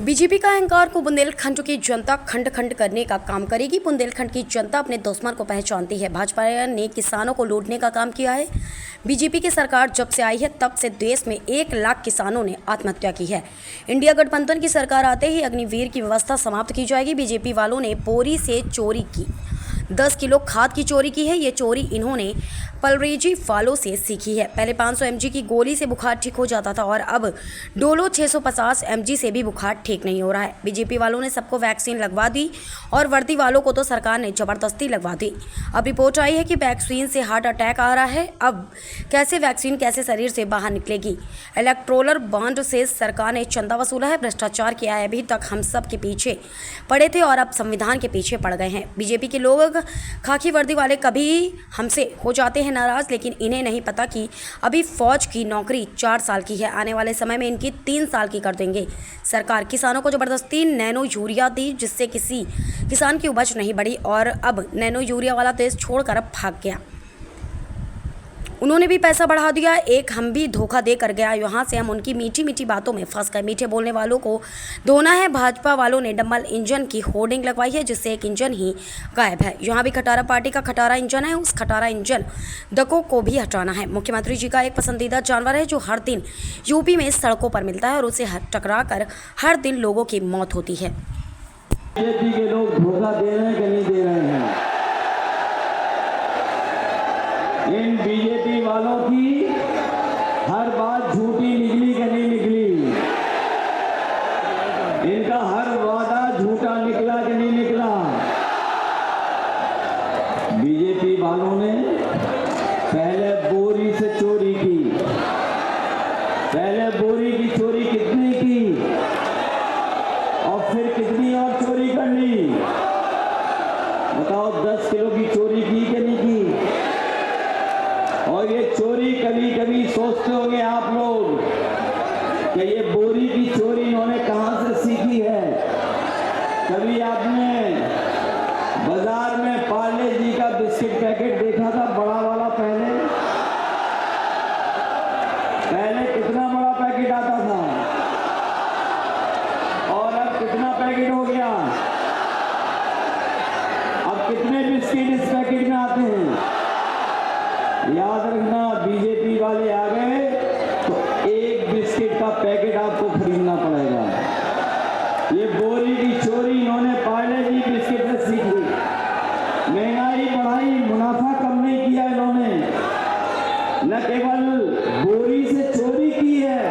BJP का अहंकार को बुंदेलखंड की जनता खंड खंड करने का काम करेगी। बुंदेलखंड की जनता अपने दुश्मन को पहचानती है। भाजपा ने किसानों को लूटने का काम किया है। बीजेपी की सरकार जब से आई है तब से देश में 1 लाख किसानों ने आत्महत्या की है। इंडिया गठबंधन की सरकार आते ही अग्निवीर की व्यवस्था समाप्त की जाएगी। बीजेपी वालों ने बोरी से चोरी की 10 किलो खाद की चोरी की है। ये चोरी इन्होंने पलरेजी वालों से सीखी है। पहले 500 mg की गोली से बुखार ठीक हो जाता था और अब डोलो 650 mg से भी बुखार ठीक नहीं हो रहा है। बीजेपी वालों ने सबको वैक्सीन लगवा दी और वर्दी वालों को तो सरकार ने जबरदस्ती लगवा दी। अब रिपोर्ट आई है कि वैक्सीन से हार्ट अटैक आ रहा है। अब कैसे वैक्सीन कैसे शरीर से बाहर निकलेगी। इलेक्ट्रोलर बॉन्ड से सरकार ने चंदा वसूला है। भ्रष्टाचार किया है। अभी तक हम सब के पीछे पड़े थे और अब संविधान के पीछे पड़ गए हैं। बीजेपी के लोग खाकी वर्दी वाले कभी हमसे हो जाते हैं नाराज, लेकिन इन्हें नहीं पता कि अभी फौज की नौकरी 4 साल की है। आने वाले समय में इनकी 3 साल की कर देंगे। सरकार किसानों को जबरदस्ती नैनो यूरिया दी, जिससे किसी किसान की उपज नहीं बढ़ी और अब नैनो यूरिया वाला देश छोड़कर अब भाग गया। उन्होंने भी पैसा बढ़ा दिया। एक हम भी धोखा दे कर गया। यहाँ से हम उनकी मीठी मीठी बातों में फंस गए। मीठे बोलने वालों को धोना है। भाजपा वालों ने डम्बल इंजन की होर्डिंग लगवाई है, जिससे एक इंजन ही गायब है। यहाँ भी खटारा पार्टी का खटारा इंजन है। उस खटारा इंजन डको को भी हटाना है। मुख्यमंत्री जी का एक पसंदीदा जानवर है जो हर दिन यूपी में सड़कों पर मिलता है और उसे टकरा कर हर दिन लोगों की मौत होती है। बीजेपी के लोग धोखा दे रहे हैं कि नहीं दे रहे हैं। इन बीजेपी वालों की हर बात झूठी निकली कि नहीं निकली। इनका हर वादा झूठा निकला कि नहीं निकला। बीजेपी वालों ने पहले बोरी से चोरी की। पहले बोरी की चोरी कितनी की और फिर कितनी और चोरी कर ली। बताओ, 10 किलो की चोरी की कि नहीं की। और ये चोरी कभी कभी सोचते होंगे आप लोग कि ये बोरी की चोरी इन्होंने कहां से सीखी है। कभी आपने बाजार में पार्ले जी का बिस्किट पैकेट देखा था, बड़ा वाला। पहले कितना बड़ा पैकेट आता था और अब कितना पैकेट हो गया। अब कितने बिस्किट इस पैकेट में आते हैं। याद रखना, बीजेपी वाले आ गए तो एक बिस्किट का पैकेट आपको खरीदना पड़ेगा। ये बोरी की चोरी इन्होंने पार्ले जी बिस्किट से सीख ली। महंगाई बढ़ाई, मुनाफा कम नहीं किया इन्होंने। न केवल बोरी से चोरी की है,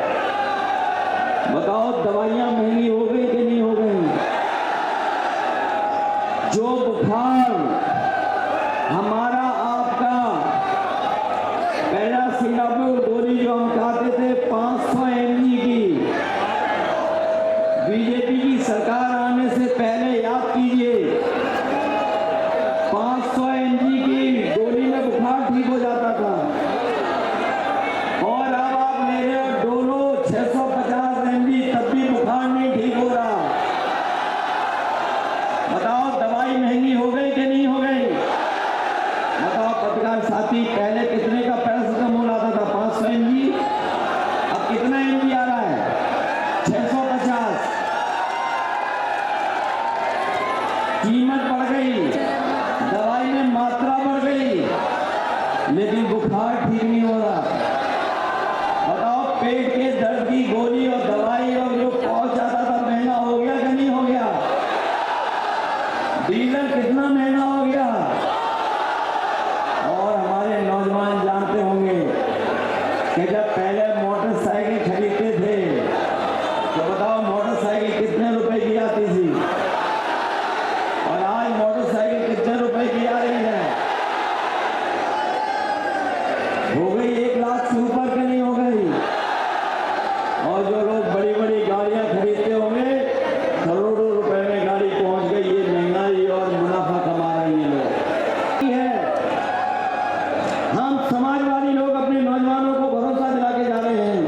बताओ दवाइयां महंगी हो गई कि नहीं हो गई। जो बुखार हमारा आपका पैरासिटामोल गोली जो हम खाते थे 500 mg की, बीजेपी की सरकार आने से पहले याद कीजिए 500 mg की गोली में बुखार ठीक हो जाता था। और अब आप ले रहे हो डोलो 650 mg, तब भी बुखार नहीं ठीक हो रहा। बताओ दवाई महंगी हो गई कि नहीं हो गई। बताओ पत्रकार साथी, पहले कितने का पैरासिटामोल आता था, 500 mg। अब कितना mg आ रहा है, 650। कीमत बढ़ गई, दवाई में मात्रा बढ़ गई, लेकिन बुखार ठीक नहीं हो रहा। बताओ पेट के दर्द की गोली और दवाई और जो पहुंच जाता था महंगा हो गया कि नहीं हो गया। डीजल कितना महंगा हो गया। और हमारे नौजवान जानते होंगे कि जब पहले मोटरसाइकिल खरीदते थे तो बताओ मोटरसाइकिल कितने रुपए की आती थी और आज मोटरसाइकिल कितने रुपए की आ रही है। हो गई 1 लाख से ऊपर के नहीं हो गई। और जो लोग बड़ी बड़ी गाड़ियां खरीदते होंगे, करोड़ों रुपए में गाड़ी पहुंच गई। ये महंगाई और मुनाफा कमा रही है लोग। हम समाजवादी लोग अपने नौजवानों को भरोसा दिला के जा रहे हैं।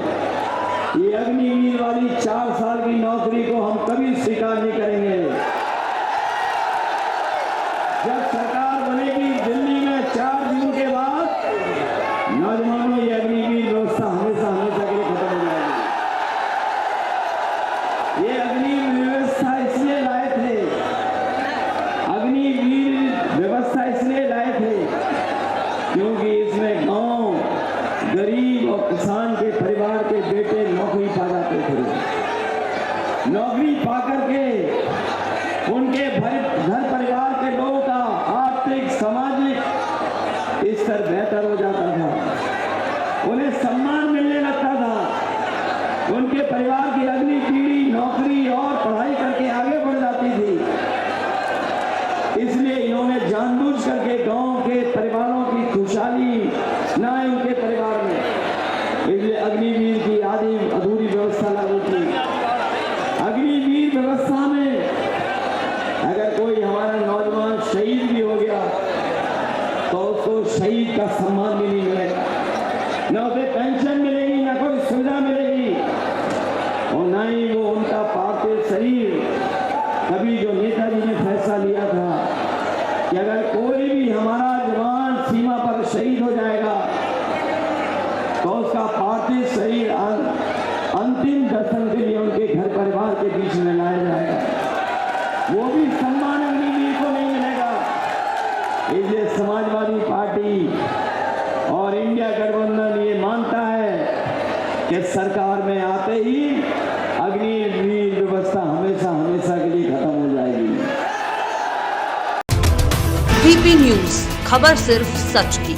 ये अग्निवीर वाली 4 साल की नौकरी को हम कभी स्वीकार नहीं करेंगे। जब सरकार बनेगी दिल्ली में 4 जून के बाद, नौजवानों ये अग्निवीर व्यवस्था हमेशा हमेशा के लिए खत्म हो जाएगी। ये अग्निवीर नौकरी पाकर के उनके घर परिवार के लोगों का आर्थिक सामाजिक स्तर बेहतर हो जाता था, उन्हें सम्मान मिलने लगता था, उनके परिवार की अगली पीढ़ी नौकरी और पढ़ाई करके आगे बढ़ जाती थी। इसलिए इन्होंने जानबूझ करके गांव के परिवारों की खुशहाली न आए उनके परिवार में, इसलिए अग्निवीर की आदि अधूरी व्यवस्था लागू की। अग्निवीर व्यवस्था में अगर कोई हमारा नौजवान शहीद भी हो गया तो उसको शहीद का सम्मान भी नहीं मिलेगा, न उसे पेंशन मिलेगी, न कोई सुविधा मिलेगी, और न ही वो उनका पार्थिव शरीर। कभी जो नेताजी ने फैसला लिया था कि अगर कोई भी हमारा जवान सीमा पर शहीद हो जाएगा तो उसका पार्थिव शरीर अंतिम दर्शन के लिए उनके घर परिवार के बीच में लाया जाएगा, वो भी सम्मान अग्निवीर को नहीं मिलेगा। इसलिए समाजवादी पार्टी और इंडिया गठबंधन ये मानता है कि सरकार में आते ही अग्निवीर व्यवस्था हमेशा हमेशा के लिए खत्म हो जाएगी। VP न्यूज, खबर सिर्फ सच की।